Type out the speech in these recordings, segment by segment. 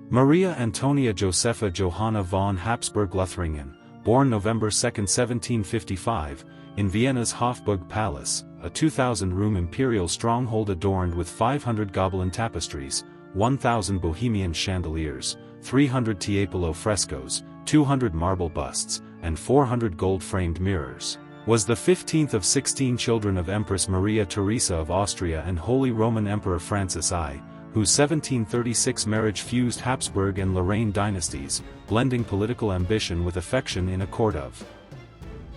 Maria Antonia Josepha Johanna von Habsburg-Lothringen, born November 2, 1755, in Vienna's Hofburg Palace, a 2,000-room imperial stronghold adorned with 500 Gobelin tapestries, 1,000 Bohemian chandeliers, 300 Tiepolo frescoes, 200 marble busts, and 400 gold-framed mirrors, was the 15th of 16 children of Empress Maria Theresa of Austria and Holy Roman Emperor Francis I, whose 1736 marriage fused Habsburg and Lorraine dynasties, blending political ambition with affection in a court of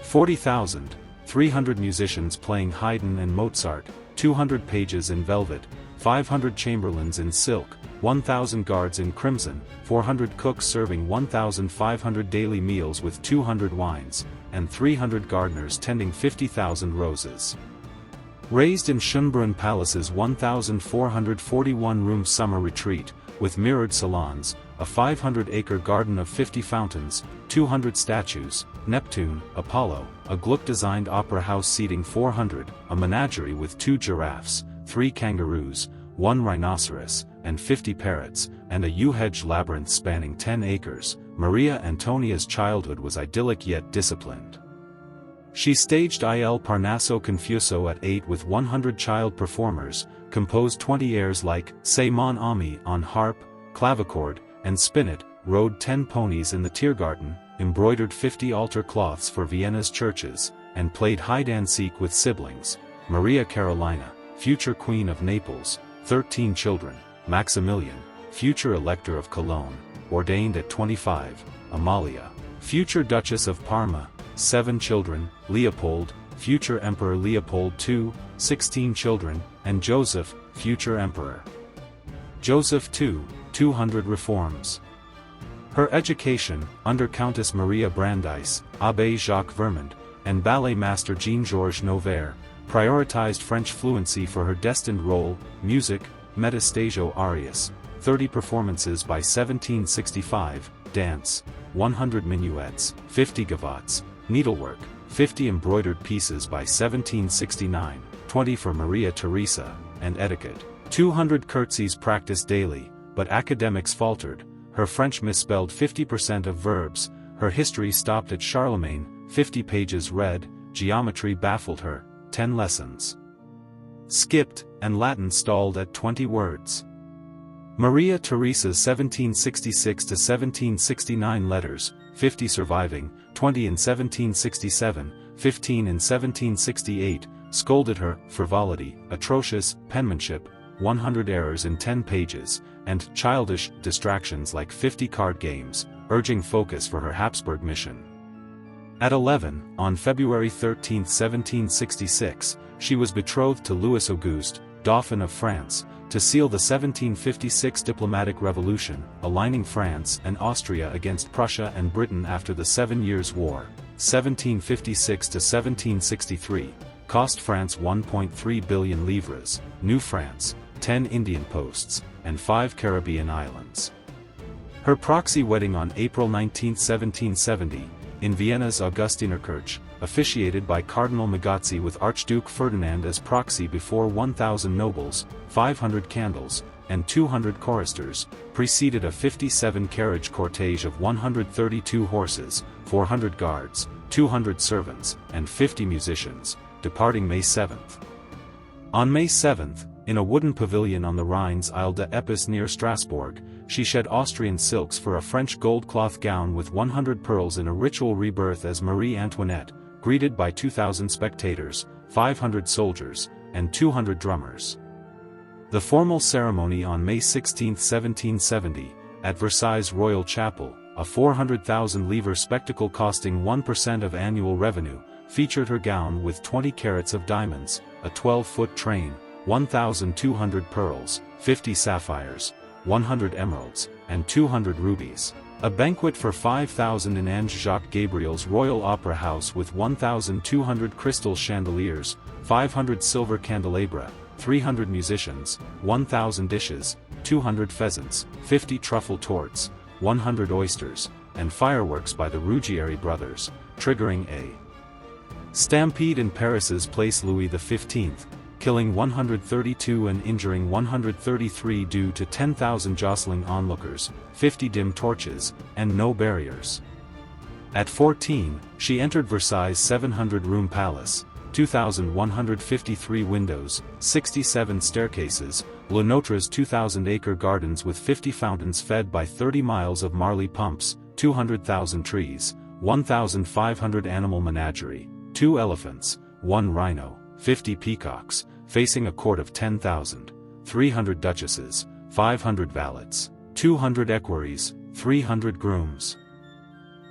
40,000, 300 musicians playing Haydn and Mozart, 200 pages in velvet, 500 chamberlains in silk, 1,000 guards in crimson, 400 cooks serving 1,500 daily meals with 200 wines, and 300 gardeners tending 50,000 roses. Raised in Schönbrunn Palace's 1,441-room summer retreat, with mirrored salons, a 500-acre garden of 50 fountains, 200 statues, Neptune, Apollo, a Gluck-designed opera house seating 400, a menagerie with 2 giraffes, 3 kangaroos, 1 rhinoceros, and 50 parrots, and a yew-hedge labyrinth spanning 10 acres, Maria Antonia's childhood was idyllic yet disciplined. She staged Il Parnaso Confuso at 8 with 100 child performers, composed 20 airs like C'est mon ami on harp, clavichord, and spinet, rode 10 ponies in the Tiergarten, embroidered 50 altar cloths for Vienna's churches, and played hide-and-seek with siblings, Maria Carolina, future Queen of Naples, 13 children, Maximilian, future Elector of Cologne, ordained at 25, Amalia, future Duchess of Parma, 7 children, Leopold, future Emperor Leopold II, 16 children, and Joseph, future Emperor Joseph II, 200 reforms. Her education, under Countess Maria Brandeis, Abbé Jacques Vermond, and ballet master Jean-Georges Noverre, prioritized French fluency for her destined role, music, Metastasio Arias, 30 performances by 1765, dance, 100 minuets, 50 gavottes, needlework, 50 embroidered pieces by 1769, 20 for Maria Theresa, and etiquette. 200 curtsies practiced daily, but academics faltered, her French misspelled 50% of verbs, her history stopped at Charlemagne, 50 pages read, geometry baffled her, 10 lessons skipped, and Latin stalled at 20 words. Maria Theresa's 1766 to 1769 letters, 50 surviving, 20 in 1767, 15 in 1768, scolded her frivolity, atrocious penmanship, 100 errors in 10 pages, and childish distractions like 50 card games, urging focus for her Habsburg mission. At 11, on February 13, 1766, she was betrothed to Louis Auguste, Dauphine of France, to seal the 1756 diplomatic revolution, aligning France and Austria against Prussia and Britain after the 7 Years' War, 1756 to 1763, cost France 1.3 billion livres, New France, 10 Indian posts, and 5 Caribbean islands. Her proxy wedding on April 19, 1770, in Vienna's Augustinerkirche, officiated by Cardinal Magazzi with Archduke Ferdinand as proxy before 1,000 nobles, 500 candles, and 200 choristers, preceded a 57-carriage cortege of 132 horses, 400 guards, 200 servants, and 50 musicians, departing May 7. On May 7, in a wooden pavilion on the Rhine's Isle de Epis near Strasbourg, she shed Austrian silks for a French gold cloth gown with 100 pearls in a ritual rebirth as Marie Antoinette, greeted by 2,000 spectators, 500 soldiers, and 200 drummers. The formal ceremony on May 16, 1770, at Versailles Royal Chapel, a 400,000 livre spectacle costing 1% of annual revenue, featured her gown with 20 carats of diamonds, a 12-foot train, 1,200 pearls, 50 sapphires, 100 emeralds, and 200 rubies. A banquet for 5,000 in Ange Jacques Gabriel's Royal Opera House with 1,200 crystal chandeliers, 500 silver candelabra, 300 musicians, 1,000 dishes, 200 pheasants, 50 truffle tortes, 100 oysters, and fireworks by the Ruggieri brothers, triggering a stampede in Paris's Place Louis XV, killing 132 and injuring 133 due to 10,000 jostling onlookers, 50 dim torches, and no barriers. At 14, she entered Versailles' 700-room palace, 2,153 windows, 67 staircases, Le Notre's 2,000-acre gardens with 50 fountains fed by 30 miles of Marly pumps, 200,000 trees, 1,500 animal menagerie, 2 elephants, 1 rhino, 50 peacocks, facing a court of 10,000, 300 duchesses, 500 valets, 200 equerries, 300 grooms.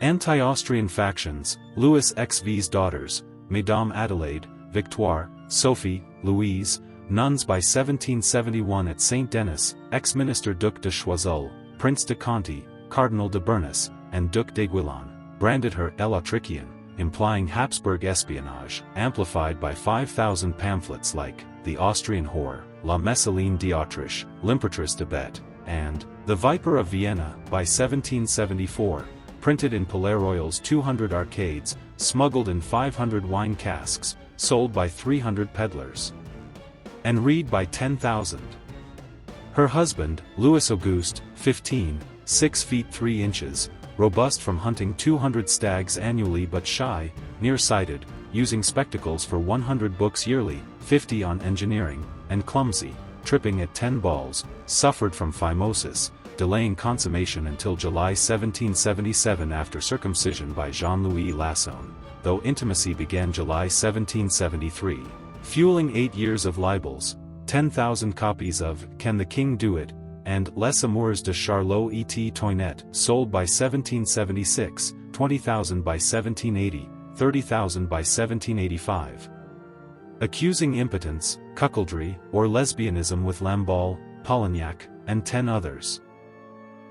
Anti-Austrian factions, Louis XV's daughters, Mesdames Adelaide, Victoire, Sophie, Louise, nuns by 1771 at Saint Denis, ex-minister Duc de Choiseul, Prince de Conti, Cardinal de Bernis, and Duc d'Aiguillon, branded her l'Autrichienne, implying Habsburg espionage, amplified by 5,000 pamphlets like The Austrian Whore, La Messeline d'Autriche, L'Imperatrice de Bête, and The Viper of Vienna by 1774, printed in Palais Royal's 200 arcades, smuggled in 500 wine casks, sold by 300 peddlers, and read by 10,000. Her husband, Louis Auguste, 15, 6 feet 3 inches, robust from hunting 200 stags annually but shy, nearsighted, using spectacles for 100 books yearly, 50 on engineering, and clumsy, tripping at 10 balls, suffered from phimosis, delaying consummation until July 1777 after circumcision by Jean-Louis Lasson, though intimacy began July 1773, fueling 8 years of libels, 10,000 copies of Can the King Do It? And Les Amours de Charlot et Toinette sold by 1776, 20,000 by 1780, 30,000 by 1785. Accusing impotence, cuckoldry, or lesbianism with Lamballe, Polignac, and 10 others.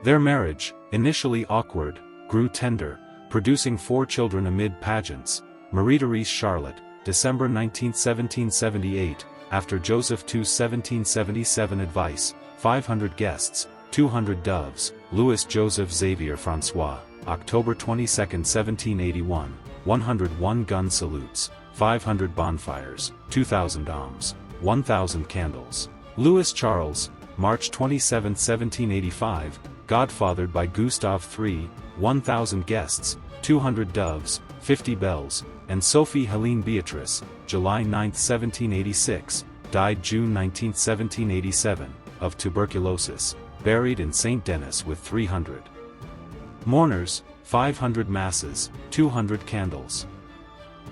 Their marriage, initially awkward, grew tender, producing 4 children amid pageants. Marie-Therese Charlotte, December 19, 1778, after Joseph II 1777 advice, 500 guests, 200 doves. Louis Joseph Xavier François, October 22, 1781, 101 gun salutes, 500 bonfires, 2,000 arms, 1,000 candles. Louis Charles, March 27, 1785, godfathered by Gustave III, 1,000 guests, 200 doves, 50 bells, and Sophie Helene Beatrice, July 9, 1786, died June 19, 1787, of tuberculosis, buried in Saint Denis with 300 mourners, 500 masses, 200 candles.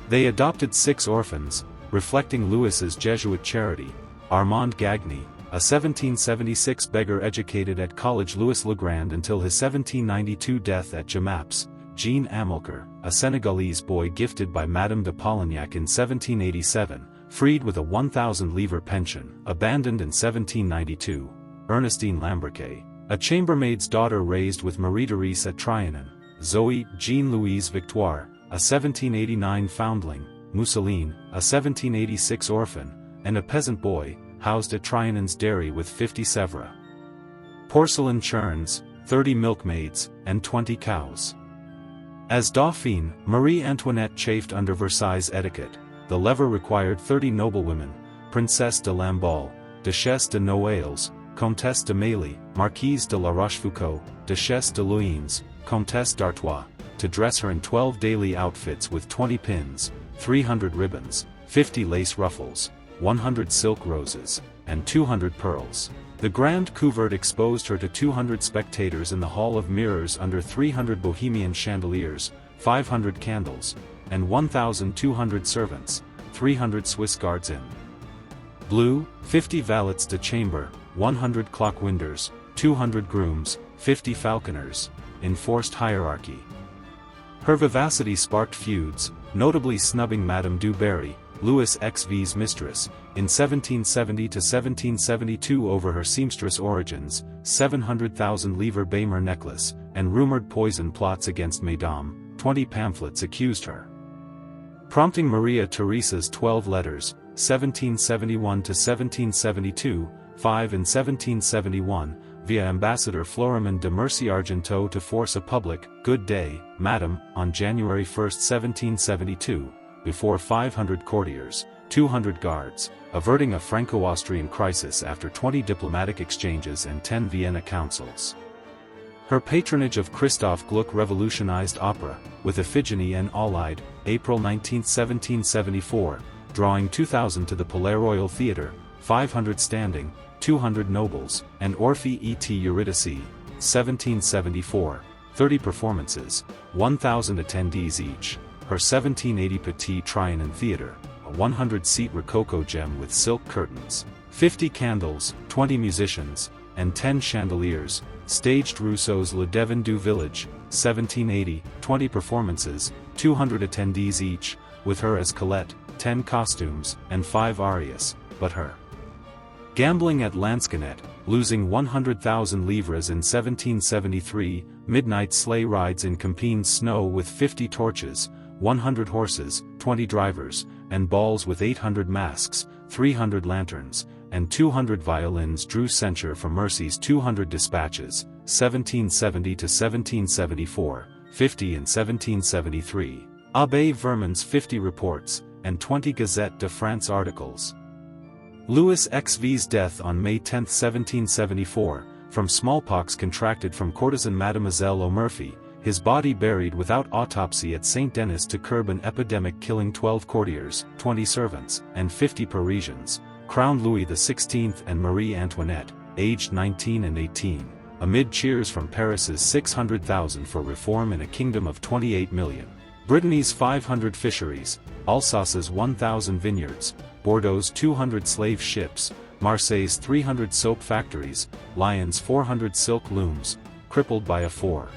They adopted 6 orphans, reflecting Louis's Jesuit charity: Armand Gagny, a 1776 beggar educated at College Louis-le-Grand until his 1792 death at Jemappes; Jean Amilcar, a Senegalese boy gifted by Madame de Polignac in 1787, freed with a 1,000-livre pension, abandoned in 1792; Ernestine Lambriquet, a chambermaid's daughter raised with Marie-Therese at Trianon; Zoe Jean-Louise Victoire, a 1789 foundling; Mousseline, a 1786 orphan, and a peasant boy, housed at Trianon's dairy with 50 Sèvres porcelain churns, 30 milkmaids, and 20 cows. As Dauphine, Marie Antoinette chafed under Versailles etiquette. The lever required 30 noblewomen: Princesse de Lamballe, Duchesse de Noailles, Comtesse de Mailly, Marquise de la Rochefoucauld, Duchesse de Luynes, Comtesse d'Artois, to dress her in 12 daily outfits with 20 pins, 300 ribbons, 50 lace ruffles, 100 silk roses, and 200 pearls. The grand couvert exposed her to 200 spectators in the Hall of Mirrors under 300 Bohemian chandeliers, 500 candles, and 1,200 servants, 300 Swiss guards in blue, 50 valets de chamber, 100 clock-winders, 200 grooms, 50 falconers, in forced hierarchy. Her vivacity sparked feuds, notably snubbing Madame du Barry, Louis XV's mistress, in 1770 to 1772 over her seamstress origins, 700,000-livre Baimer necklace, and rumored poison plots against Mesdames. 20 pamphlets accused her, prompting Maria Theresa's 12 letters, 1771 to 1772, 5 in 1771, via Ambassador Florimond de Mercy Argenteau to force a public "Good day, Madam," on January 1, 1772, before 500 courtiers, 200 guards, averting a Franco-Austrian crisis after 20 diplomatic exchanges and 10 Vienna councils. Her patronage of Christoph Gluck revolutionized opera, with Iphigenie and Aulide, April 19, 1774, drawing 2,000 to the Palais Royal Theatre, 500 standing, 200 nobles, and Orphée et Eurydice, 1774, 30 performances, 1,000 attendees each. Her 1780 Petit Trianon Theatre, a 100-seat Rococo gem with silk curtains, 50 candles, 20 musicians, and 10 chandeliers, staged Rousseau's Le Devin du Village, 1780, 20 performances, 200 attendees each, with her as Colette, 10 costumes, and 5 arias, but her gambling at Lansquenet, losing 100,000 livres in 1773, midnight sleigh rides in Compiègne's snow with 50 torches, 100 horses, 20 drivers, and balls with 800 masks, 300 lanterns, and 200 violins drew censure from Mercy's 200 dispatches, 1770 to 1774, 50 in 1773, Abbé Vermon's 50 reports, and 20 Gazette de France articles. Louis XV's death on May 10, 1774, from smallpox contracted from courtesan Mademoiselle O'Murphy, his body buried without autopsy at Saint Denis to curb an epidemic killing 12 courtiers, 20 servants, and 50 Parisians, crowned Louis XVI and Marie Antoinette, aged 19 and 18, amid cheers from Paris's 600,000 for reform in a kingdom of 28 million. Brittany's 500 fisheries, Alsace's 1,000 vineyards, Bordeaux's 200 slave ships, Marseille's 300 soap factories, Lyon's 400 silk looms, crippled by a 4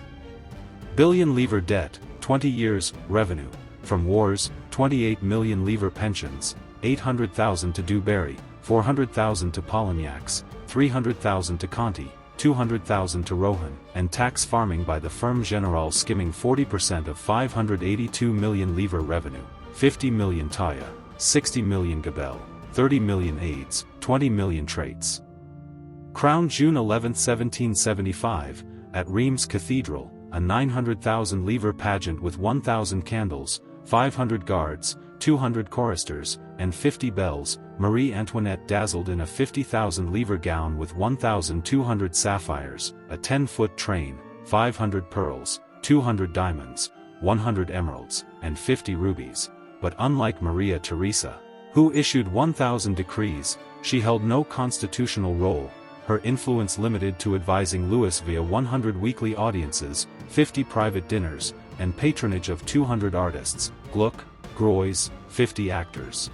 billion livre debt, 20 years, revenue, from wars, 28 million livre pensions, 800,000 to Du Barry, 400,000 to Polignacs, 300,000 to Conti, 200,000 to Rohan, and tax farming by the Ferme Générale skimming 40% of 582 million livre revenue, 50 million Taya, 60 million Gabelle, 30 million AIDS, 20 million traits. Crowned June 11, 1775, at Reims Cathedral, a 900,000 livre pageant with 1,000 candles, 500 guards, 200 choristers, and 50 bells, Marie Antoinette dazzled in a 50,000 livre gown with 1,200 sapphires, a 10-foot train, 500 pearls, 200 diamonds, 100 emeralds, and 50 rubies. But unlike Maria Theresa, who issued 1,000 decrees, she held no constitutional role, her influence limited to advising Louis via 100 weekly audiences, 50 private dinners, and patronage of 200 artists, Gluck, Greuze, 50 actors.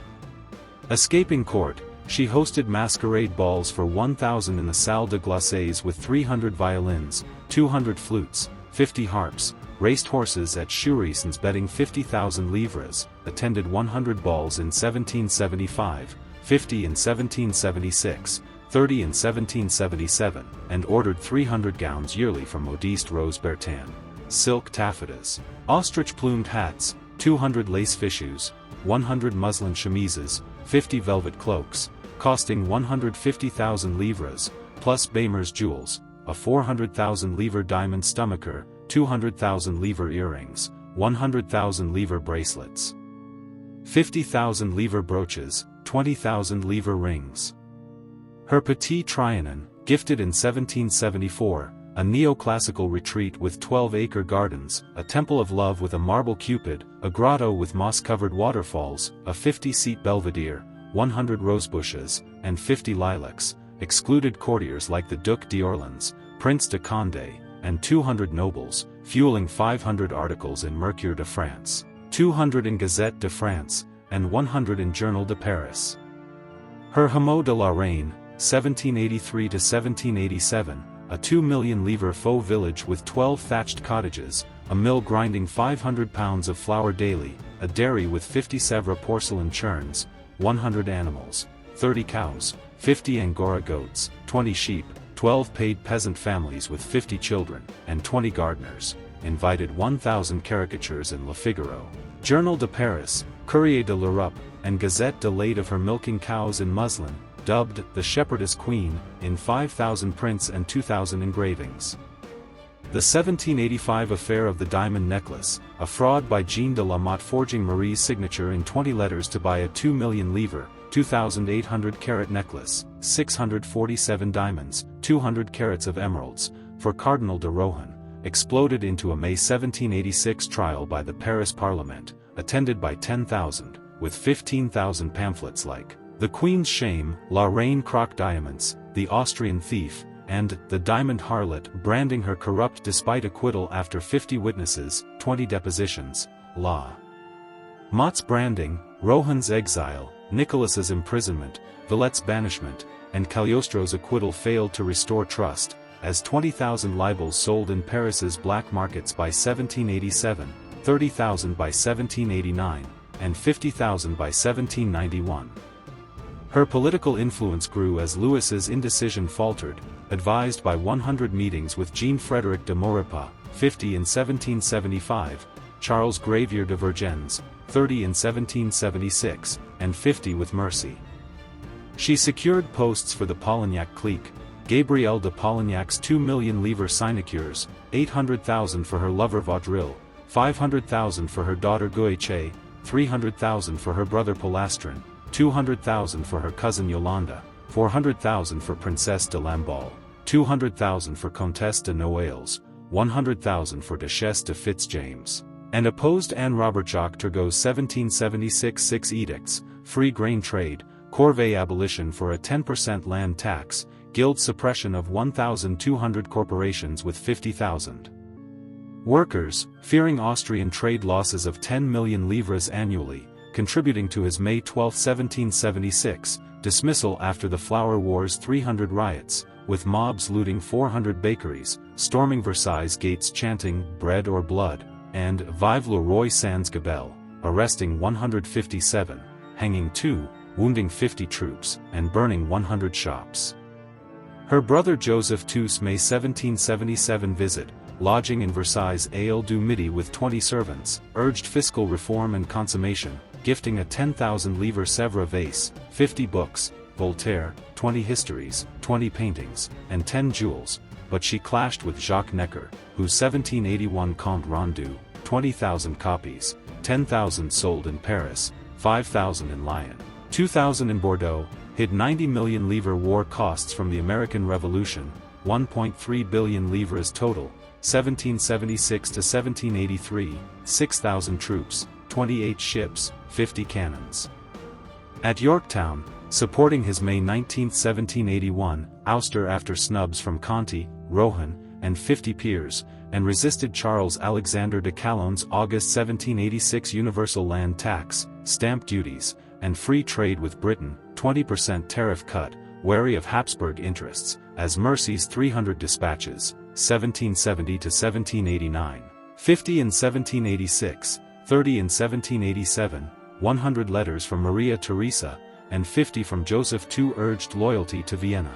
Escaping court, she hosted masquerade balls for 1,000 in the Salle de Glaces with 300 violins, 200 flutes, 50 harps, raced horses at Chourisons betting 50,000 livres, attended 100 balls in 1775, 50 in 1776, 30 in 1777, and ordered 300 gowns yearly from Modiste Rose Bertin, silk taffetas, ostrich-plumed hats, 200 lace fichus, 100 muslin chemises, 50 velvet cloaks, costing 150,000 livres, plus Baymer's jewels, a 400,000 livre diamond stomacher, 200,000 livre earrings, 100,000 livre bracelets, 50,000 livre brooches, 20,000 livre rings. Her Petit Trianon, gifted in 1774, a neoclassical retreat with 12-acre gardens, a temple of love with a marble cupid, a grotto with moss-covered waterfalls, a 50-seat belvedere, 100 rosebushes, and 50 lilacs, excluded courtiers like the Duc d'Orléans, Prince de Condé, and 200 nobles, fueling 500 articles in Mercure de France, 200 in Gazette de France, and 100 in Journal de Paris. Her Hameau de la Reine, 1783 to 1787, a 2 million livre faux village with 12 thatched cottages, a mill grinding 500 pounds of flour daily, a dairy with 50 Sèvres porcelain churns, 100 animals, 30 cows, 50 Angora goats, 20 sheep, 12 paid peasant families with 50 children, and 20 gardeners, invited 1,000 caricatures in Le Figaro, Journal de Paris, Courrier de l'Europe, and Gazette de l'Aide of her milking cows in muslin, dubbed the Shepherdess Queen, in 5,000 prints and 2,000 engravings. The 1785 affair of the diamond necklace, a fraud by Jean de la Motte forging Marie's signature in 20 letters to buy a 2 million livre, 2,800 carat necklace, 647 diamonds, 200 carats of emeralds, for Cardinal de Rohan, exploded into a May 1786 trial by the Paris Parliament, attended by 10,000, with 15,000 pamphlets like The Queen's Shame, La Reine Croque Diamonds, The Austrian Thief, and The Diamond Harlot, branding her corrupt despite acquittal after 50 witnesses, 20 depositions, La Motte's branding, Rohan's exile, Nicholas's imprisonment, Villette's banishment, and Cagliostro's acquittal failed to restore trust, as 20,000 libels sold in Paris's black markets by 1787, 30,000 by 1789, and 50,000 by 1791. Her political influence grew as Louis's indecision faltered, advised by 100 meetings with Jean-Frédéric de Maurepas, 50 in 1775, Charles Gravier de Vergennes, 30 in 1776, and 50 with Mercy. She secured posts for the Polignac clique, Gabrielle de Polignac's 2 million livre sinecures, 800,000 for her lover Vaudreuil, 500,000 for her daughter Guéché, 300,000 for her brother Polastron, 200,000 for her cousin Yolande, 400,000 for Princesse de Lamballe, 200,000 for Comtesse de Noailles, 100,000 for Duchesse de Fitzjames, and opposed Anne Robert Jacques Turgot's 1776 6 edicts, free grain trade, corvée abolition for a 10% land tax, guild suppression of 1,200 corporations with 50,000 workers, fearing Austrian trade losses of 10 million livres annually, contributing to his May 12, 1776, dismissal after the Flower War's 300 riots, with mobs looting 400 bakeries, storming Versailles gates chanting "Bread or Blood," and "Vive le Roi sans Gabelle," arresting 157, hanging 2, wounding 50 troops, and burning 100 shops. Her brother Joseph II's May 1777 visit, lodging in Versailles' Aile du Midi with 20 servants, urged fiscal reform and consummation, gifting a 10,000 livre Sèvres vase, 50 books, Voltaire, 20 histories, 20 paintings, and 10 jewels, but she clashed with Jacques Necker, whose 1781 Compte Rendu, 20,000 copies, 10,000 sold in Paris, 5,000 in Lyon, 2,000 in Bordeaux, hid 90 million livre war costs from the American Revolution, 1.3 billion livres total, 1776 to 1783, 6,000 troops, 28 ships, 50 cannons. At Yorktown, supporting his May 19, 1781, ouster after snubs from Conti, Rohan, and 50 peers, and resisted Charles Alexander de Calonne's August 1786 universal land tax, stamp duties, and free trade with Britain, 20% tariff cut, wary of Habsburg interests, as Mercy's 300 dispatches, 1770 to 1789, 50 in 1786, 30 in 1787, 100 letters from Maria Theresa, and 50 from Joseph II urged loyalty to Vienna.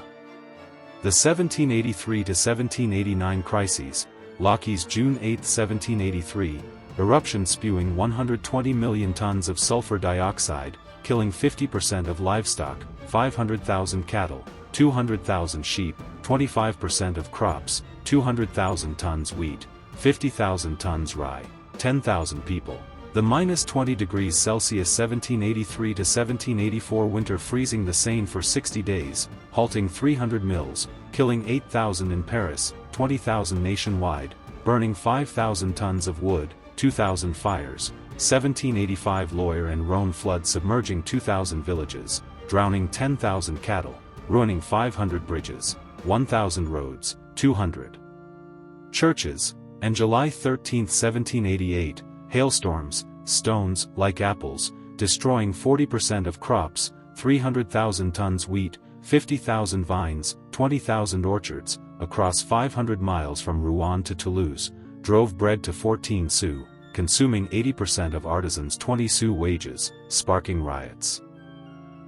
The 1783 to 1789 crises, Lockheed's June 8, 1783, eruption spewing 120 million tons of sulfur dioxide, killing 50% of livestock, 500,000 cattle, 200,000 sheep, 25% of crops, 200,000 tons wheat, 50,000 tons rye, 10,000 people. The -20 degrees Celsius 1783 to 1784 winter freezing the Seine for 60 days, halting 300 mills, killing 8,000 in Paris, 20,000 nationwide, burning 5,000 tons of wood, 2,000 fires, 1785 Loire and Rhône flood submerging 2,000 villages, drowning 10,000 cattle, ruining 500 bridges, 1,000 roads, 200 churches, and July 13, 1788, hailstorms, stones like apples, destroying 40% of crops, 300,000 tons wheat, 50,000 vines, 20,000 orchards, across 500 miles from Rouen to Toulouse, drove bread to 14 sous, consuming 80% of artisans' 20 sous wages, sparking riots.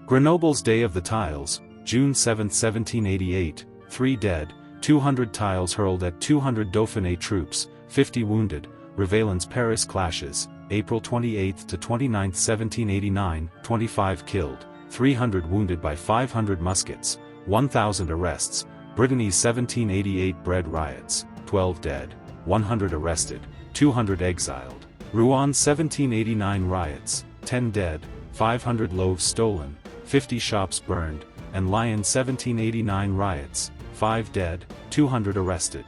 Grenoble's Day of the Tiles, June 7, 1788, 3 dead, 200 tiles hurled at 200 Dauphine troops, 50 wounded. Reveillon's Paris clashes, April 28 to 29, 1789, 25 killed, 300 wounded by 500 muskets, 1,000 arrests. Brittany's 1788 bread riots, 12 dead. 100 arrested, 200 exiled. Rouen 1789 riots, 10 dead, 500 loaves stolen, 50 shops burned, and Lyon 1789 riots, 5 dead, 200 arrested.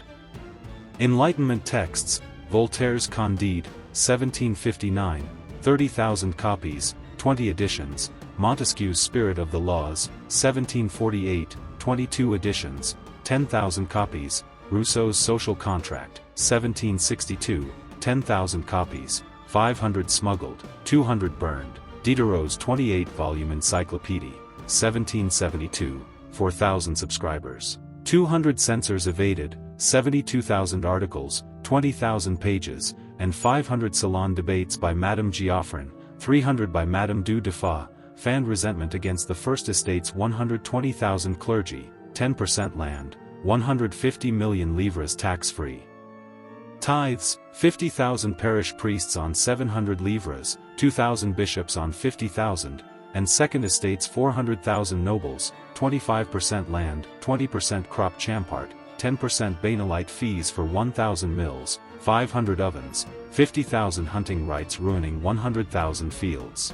Enlightenment texts, Voltaire's Candide, 1759, 30,000 copies, 20 editions, Montesquieu's Spirit of the Laws, 1748, 22 editions, 10,000 copies, Rousseau's Social Contract, 1762, 10,000 copies, 500 smuggled, 200 burned, Diderot's 28-volume Encyclopedia, 1772, 4,000 subscribers, 200 censors evaded, 72,000 articles, 20,000 pages, and 500 salon debates by Madame Geoffrin, 300 by Madame du Defa, fanned resentment against the First Estate's 120,000 clergy, 10% land, 150 million livres tax-free. Tithes, 50,000 parish priests on 700 livres, 2,000 bishops on 50,000, and Second Estate's 400,000 nobles, 25% land, 20% crop champart, 10% banalite fees for 1,000 mills, 500 ovens, 50,000 hunting rights ruining 100,000 fields.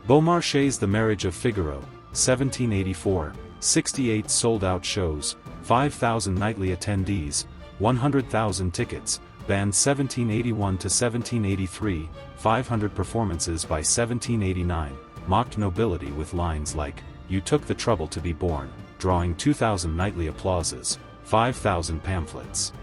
Beaumarchais' The Marriage of Figaro, 1784, 68 sold-out shows, 5,000 nightly attendees, 100,000 tickets, banned 1781 to 1783, 500 performances by 1789, mocked nobility with lines like, "You took the trouble to be born," drawing 2,000 nightly applauses, 5,000 pamphlets.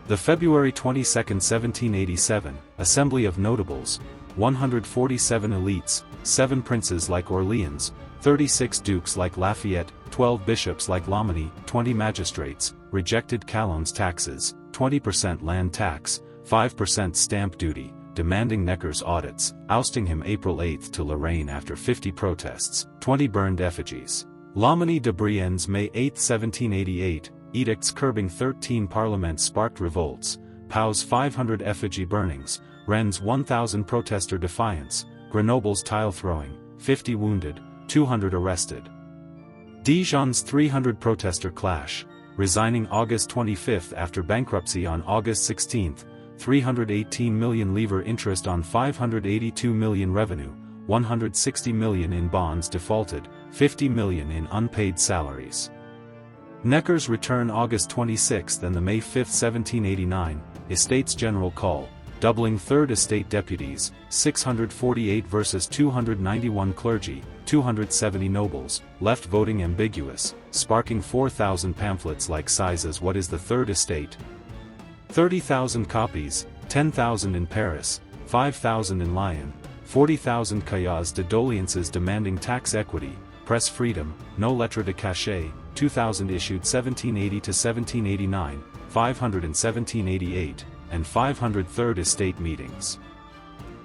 The February 22, 1787, Assembly of Notables, 147 elites, 7 princes like Orleans, 36 dukes like Lafayette, 12 bishops like Loménie, 20 magistrates, rejected Calonne's taxes, 20% land tax, 5% stamp duty, demanding Necker's audits, ousting him April 8 to Lorraine after 50 protests, 20 burned effigies. Loménie de Brienne's May 8, 1788, edicts curbing 13 parliaments sparked revolts, Pau's 500 effigy burnings, Rennes' 1,000 protester defiance, Grenoble's tile-throwing, 50 wounded, 200 arrested. Dijon's 300 protester clash, resigning August 25 after bankruptcy on August 16, 318 million livre interest on 582 million revenue, 160 million in bonds defaulted, 50 million in unpaid salaries. Necker's return August 26 and the May 5, 1789, Estates General call, doubling Third Estate deputies, 648 versus 291 clergy, 270 nobles, left voting ambiguous, sparking 4,000 pamphlets like sizes What is the Third Estate? 30,000 copies, 10,000 in Paris, 5,000 in Lyon, 40,000 cahiers de doléances demanding tax equity, press freedom, no lettre de cachet, 2,000 issued 1780 to 1789, 500 in 1788, and 500 Third Estate meetings.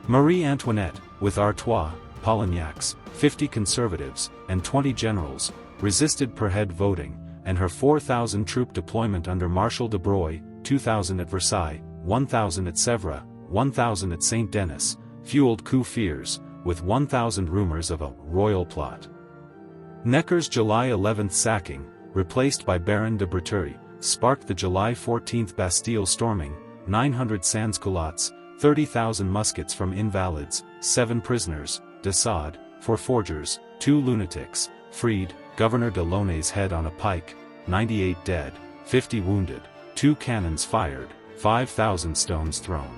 Marie Antoinette, with Artois, Polignacs, 50 conservatives, and 20 generals, resisted per head voting, and her 4,000 troop deployment under Marshal de Broglie, 2,000 at Versailles, 1,000 at Sèvres, 1,000 at Saint-Denis, fueled coup fears, with 1,000 rumors of a royal plot. Necker's July 11 sacking, replaced by Baron de Breteuil, sparked the July 14 Bastille storming, 900 sans-culottes, 30,000 muskets from invalids, 7 prisoners, Desaad, 4 forgers, 2 lunatics, freed, Governor de Launay's head on a pike, 98 dead, 50 wounded, 2 cannons fired, 5,000 stones thrown.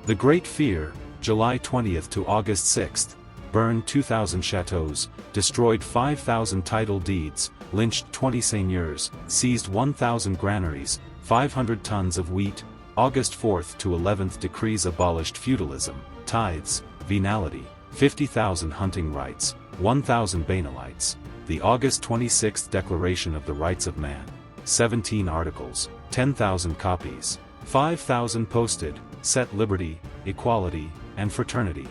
The Great Fear, July 20 to August 6, burned 2,000 chateaux, destroyed 5,000 title deeds, lynched 20 seigneurs, seized 1,000 granaries, 500 tons of wheat. August 4 to 11 decrees abolished feudalism, tithes, venality, 50,000 hunting rights, 1,000 banalites. The August 26 Declaration of the Rights of Man, 17 articles, 10,000 copies, 5,000 posted, set liberty, equality, and fraternity.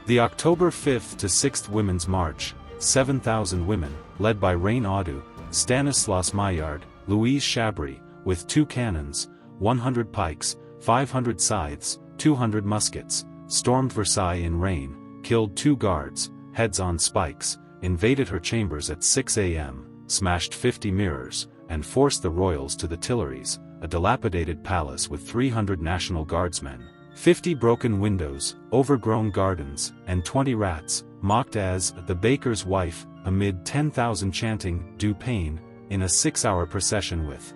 The October 5 to 6 Women's March, 7,000 women, led by Reine Audu, Stanislas Maillard, Louise Chabry, with 2 cannons, 100 pikes, 500 scythes, 200 muskets, stormed Versailles in rain, killed 2 guards, heads on spikes, invaded her chambers at 6 a.m., smashed 50 mirrors, and forced the royals to the Tuileries, a dilapidated palace with 300 National Guardsmen, 50 broken windows, overgrown gardens, and 20 rats, mocked as the baker's wife, amid 10,000 chanting Dauphine, in a 6-hour procession with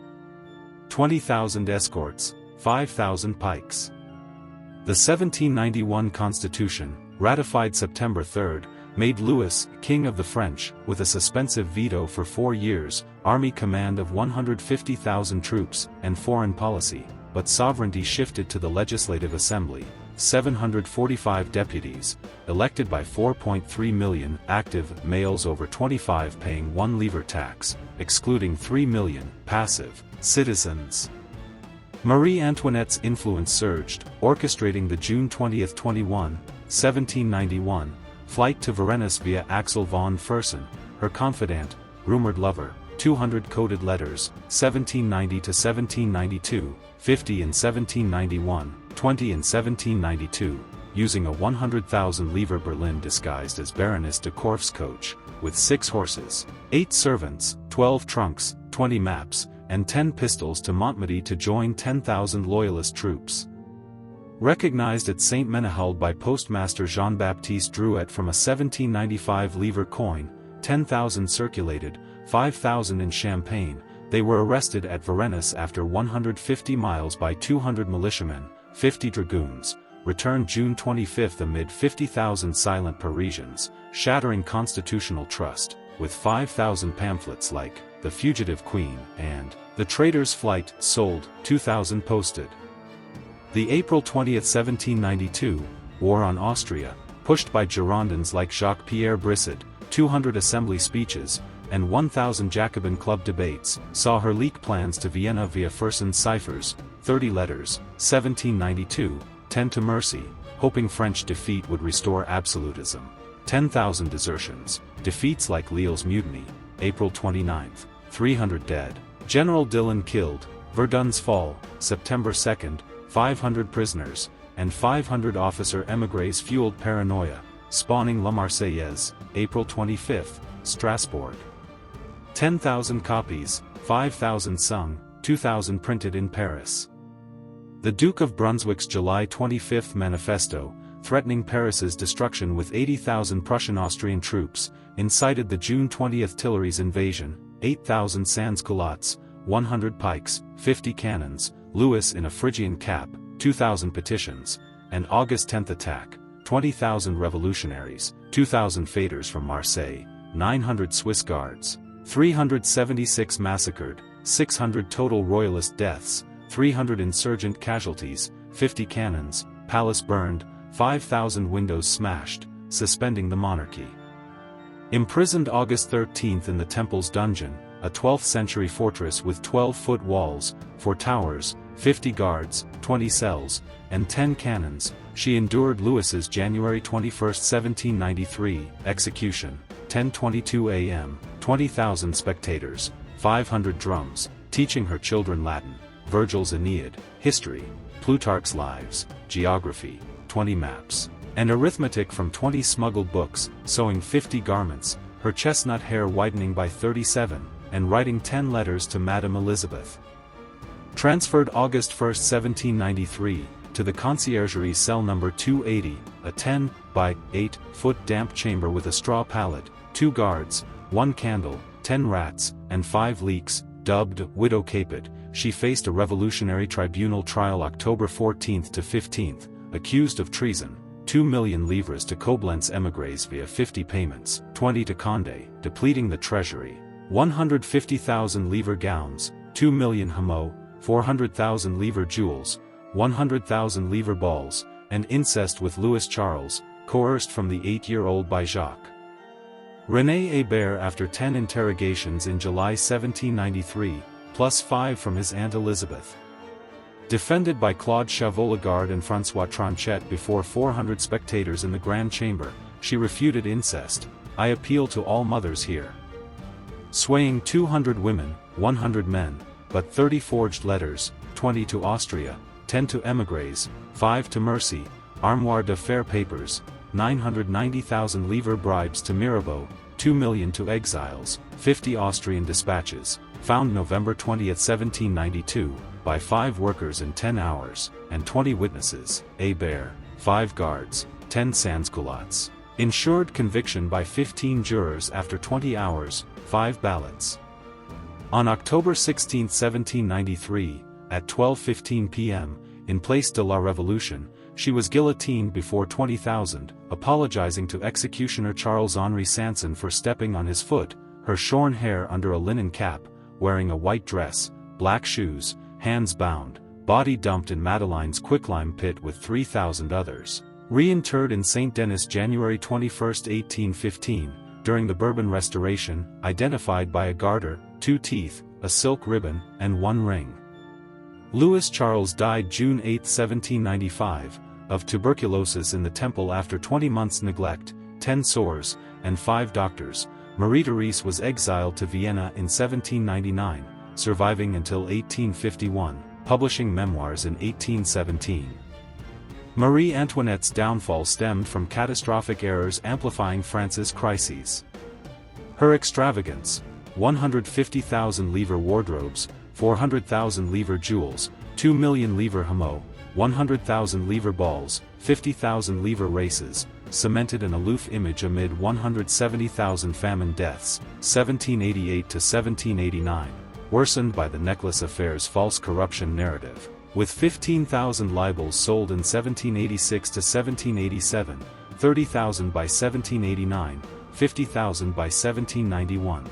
20,000 escorts, 5,000 pikes. The 1791 Constitution, ratified September 3, made Louis King of the French, with a suspensive veto for 4 years, army command of 150,000 troops, and foreign policy, but sovereignty shifted to the Legislative Assembly, 745 deputies, elected by 4.3 million active males over 25 paying 1 livre tax, excluding 3 million passive citizens. Marie Antoinette's influence surged, orchestrating the June 20, 1791, flight to Varennes via Axel von Fersen, her confidant, rumored lover, 200 coded letters, 1790 to 1792, 50 in 1791, 20 in 1792, using a 100,000 livre berlin disguised as Baroness de Korff's coach, with 6 horses, 8 servants, 12 trunks, 20 maps, and 10 pistols to Montmedy to join 10,000 loyalist troops. Recognized at Saint Menehould by Postmaster Jean-Baptiste Drouet from a 1795 livre coin, 10,000 circulated, 5,000 in Champagne, they were arrested at Varennes after 150 miles by 200 militiamen, 50 dragoons, returned June 25 amid 50,000 silent Parisians, shattering constitutional trust, with 5,000 pamphlets like The Fugitive Queen and The Traitor's Flight sold, 2,000 posted. The April 20, 1792, War on Austria, pushed by Girondins like Jacques-Pierre Brisset, 200 assembly speeches, and 1,000 Jacobin club debates, saw her leak plans to Vienna via Fersen's ciphers, 30 letters, 1792, 10 to Mercy, hoping French defeat would restore absolutism, 10,000 desertions, defeats like Lille's mutiny, April 29, 300 dead, General Dillon killed, Verdun's fall, September 2, 500 prisoners, and 500 officer émigrés fueled paranoia, spawning La Marseillaise, April 25, Strasbourg. 10,000 copies, 5,000 sung, 2,000 printed in Paris. The Duke of Brunswick's July 25 manifesto, threatening Paris's destruction with 80,000 Prussian-Austrian troops, incited the June 20 Tuileries invasion, 8,000 sans-culottes, 100 pikes, 50 cannons, Louis in a Phrygian cap, 2,000 petitions, and August 10 attack, 20,000 revolutionaries, 2,000 faders from Marseille, 900 Swiss guards, 376 massacred, 600 total royalist deaths, 300 insurgent casualties, 50 cannons, palace burned, 5,000 windows smashed, suspending the monarchy. Imprisoned August 13 in the Temple's dungeon, a 12th-century fortress with 12-foot walls, 4 towers, 50 guards, 20 cells, and 10 cannons, she endured Louis's January 21, 1793, execution, 10:22 a.m., 20,000 spectators, 500 drums, teaching her children Latin, Virgil's Aeneid, history, Plutarch's Lives, geography, 20 maps, and arithmetic from 20 smuggled books, sewing 50 garments, her chestnut hair whitening by 37, and writing 10 letters to Madame Elizabeth. Transferred August 1, 1793, to the conciergerie cell number 280, a 10 by 8 foot damp chamber with a straw pallet, 2 guards, 1 candle, 10 rats, and 5 leaks, dubbed Widow Capet. She faced a revolutionary tribunal trial October 14 to 15, accused of treason, 2 million livres to Koblenz émigrés via 50 payments, 20 to Condé, depleting the treasury, 150,000 livre gowns, 2 million Hameau, 400,000 livre jewels, 100,000 livre balls, and incest with Louis Charles, coerced from the 8-year-old by Jacques René Hébert after 10 interrogations in July 1793, plus 5 from his Aunt Elizabeth. Defended by Claude Chauveau-Lagarde and François Tronchet before 400 spectators in the Grand Chamber, she refuted incest. I appeal to all mothers here. Swaying 200 women, 100 men, but 30 forged letters, 20 to Austria, 10 to émigrés, 5 to Mercy, armoire d'affaires papers, 990,000 livre bribes to Mirabeau, 2 million to exiles, 50 Austrian dispatches, found November 20, 1792, by 5 workers in 10 hours, and 20 witnesses, a bear, 5 guards, 10 sans-culottes. Ensured conviction by 15 jurors after 20 hours, 5 ballots. On October 16, 1793, at 12:15 p.m., in Place de la Révolution, she was guillotined before 20,000, apologizing to executioner Charles-Henri Sanson for stepping on his foot, her shorn hair under a linen cap, wearing a white dress, black shoes, hands bound, body dumped in Madeleine's quicklime pit with 3,000 others. Reinterred in Saint Denis January 21, 1815, during the Bourbon Restoration, identified by a garter, 2 teeth, a silk ribbon, and 1 ring. Louis Charles died June 8, 1795, of tuberculosis in the Temple after 20 months' neglect, 10 sores, and 5 doctors. Marie Therese was exiled to Vienna in 1799, surviving until 1851, publishing memoirs in 1817. Marie Antoinette's downfall stemmed from catastrophic errors amplifying France's crises. Her extravagance, 150,000-livre wardrobes, 400,000-livre jewels, 2 million-livre Hameau, 100,000-livre balls, 50,000-livre races, cemented an aloof image amid 170,000 famine deaths, 1788 to 1789, worsened by the necklace affair's false corruption narrative, with 15,000 libels sold in 1786 to 1787, 30,000 by 1789, 50,000 by 1791.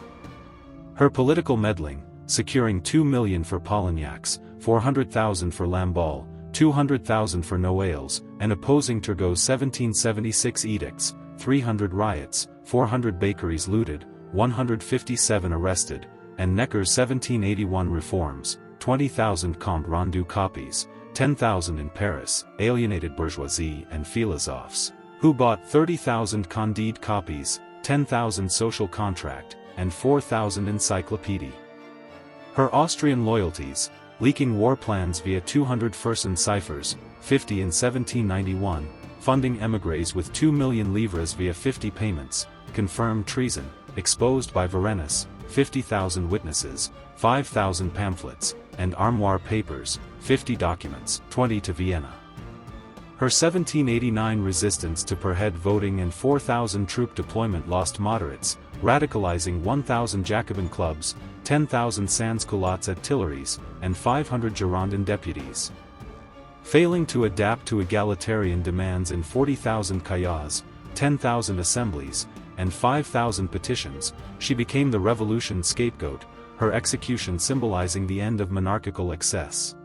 Her political meddling, securing 2 million for Polignacs, 400,000 for Lamballe, 200,000 for Noailles, and opposing Turgot's 1776 edicts, 300 riots, 400 bakeries looted, 157 arrested, and Necker's 1781 reforms, 20,000 Compte Rendu copies, 10,000 in Paris, alienated bourgeoisie and philosophes, who bought 30,000 Candide copies, 10,000 social contract, and 4,000 encyclopédie. Her Austrian loyalties, leaking war plans via 200 Fersen ciphers, 50 in 1791, funding émigrés with 2 million livres via 50 payments, confirmed treason, exposed by Varennes, 50,000 witnesses, 5,000 pamphlets, and armoire papers, 50 documents, 20 to Vienna. Her 1789 resistance to per-head voting and 4,000 troop deployment lost moderates, radicalizing 1,000 Jacobin clubs, 10,000 sans-culottes at Tuileries, and 500 Girondin deputies. Failing to adapt to egalitarian demands in 40,000 caillots, 10,000 assemblies, and 5,000 petitions, she became the revolution's scapegoat, her execution symbolizing the end of monarchical excess.